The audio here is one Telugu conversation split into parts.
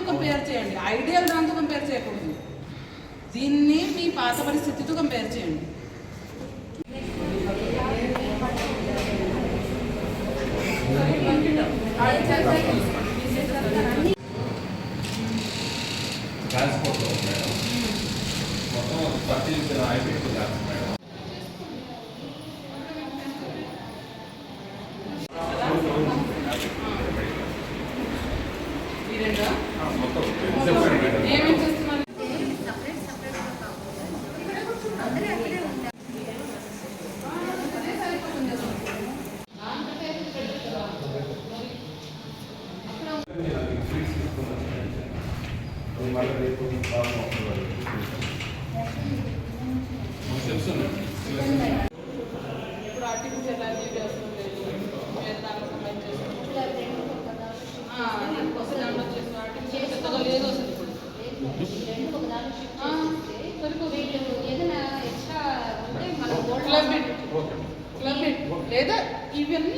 కంపేర్ చేయండి, ఐడియల్ దాంతో కంపేర్ చేయకూడదు, దీన్ని మీ పాత పరిస్థితితో కంపేర్ చేయండి. ఏమేమి చేస్తున్నారు? ఇప్పుడు ఆర్టిఫిషియల్ లేదా ఇవన్నీ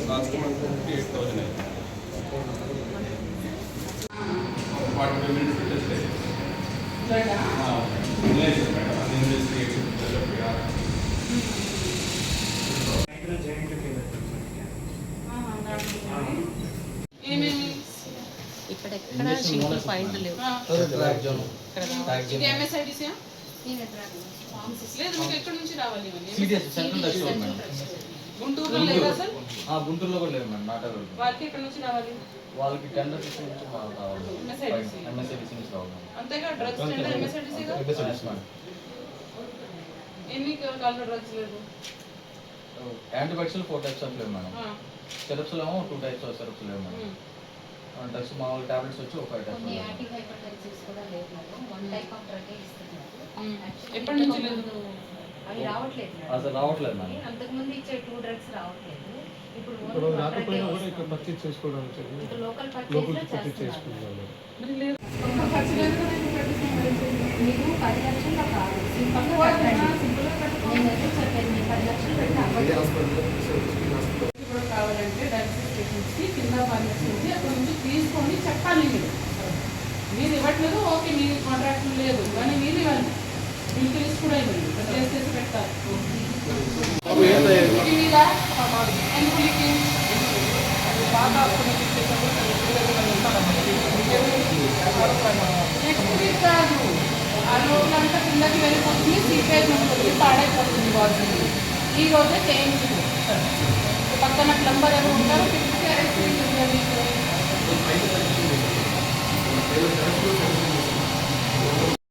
లాస్ట్ మంత్ 8,000 45 minutes టెస్ట్ లేదు మేడం, అది ఇన్వెస్టిగేషన్ ఇక్కడ ఎక్కడ సింగిల్ పాయింట్ లేవు. ఇది ఎంఎస్ఐడిసి లేదు, మీకు ఎక్కడి నుంచి రావాలి? గుంటూరులో లేదా సార్? గుంటూరులో కూడా లేదు మేడం, నాట్ అవైలబుల్. వాళ్ళకి ఎక్కడి నుంచి రావాలి? వాళ్ళకి టెండర్ సిస్టమ్ నుంచి కావాలి, ఎంఎస్ఐడిసి నుంచి కావాలి. అంతేగా డ్రగ్స్ టెండర్ ఎంఎస్ఐడిసిగా ఎన్ని కాలంలో డ్రగ్స్ లేదు? యాంటీబయాటిక్స్ 4 టైప్స్ ఆఫ్ లేవు మేడం, సిరప్స్ ఏమో 2 టైప్స్ ఆఫ్ సిరప్స్ లేవు మేడం. డ్రగ్స్ మామూలు టాబ్లెట్స్ వచ్చి ఒక టైప్. ఎప్పటి నుంచి లేదు? అవి రావట్లేదు అసలు రావట్లేదు మేడం. అంతకుముందు ఇచ్చే 2 డ్రగ్స్ రావట్లేదు. ఇప్పుడు రాకపోయినా కూడా ఇక్కడ పర్చేజ్ చేసుకోవడానికి లోకల్ పర్చేజ్ చేసుకుంటాం. మీకు 10 లక్షల్లో కాదు, సింపుల్గా నేనైతే చెప్పేది, మీకు 10 లక్షలు పెట్టి కూడా కావాలంటే డయాలసిస్ పేషెంట్స్కి కింద ఫార్మసీ అక్కడ నుంచి తీసుకొని చెప్పాలి. మీరు ఇవ్వట్లేదు, ఓకే మీ కాంట్రాక్ట్ లేదు, కానీ మీరు ఇవ్వాలి, మీకు లిస్ట్ కూడా ఇవ్వండి, చేసి పెట్టాలి. నెక్స్ట్ వీక్ కాదు, ఆ రోజులంతా కిందకి వెళ్ళిపోతుంది, సీపేజ్ ఉంటుంది, పాడైపోతుంది బాడీ. ఈ రోజే చేయించు, పక్కన ప్లంబర్ ఎవరు ఉంటారో పిలిచి అరెస్ట్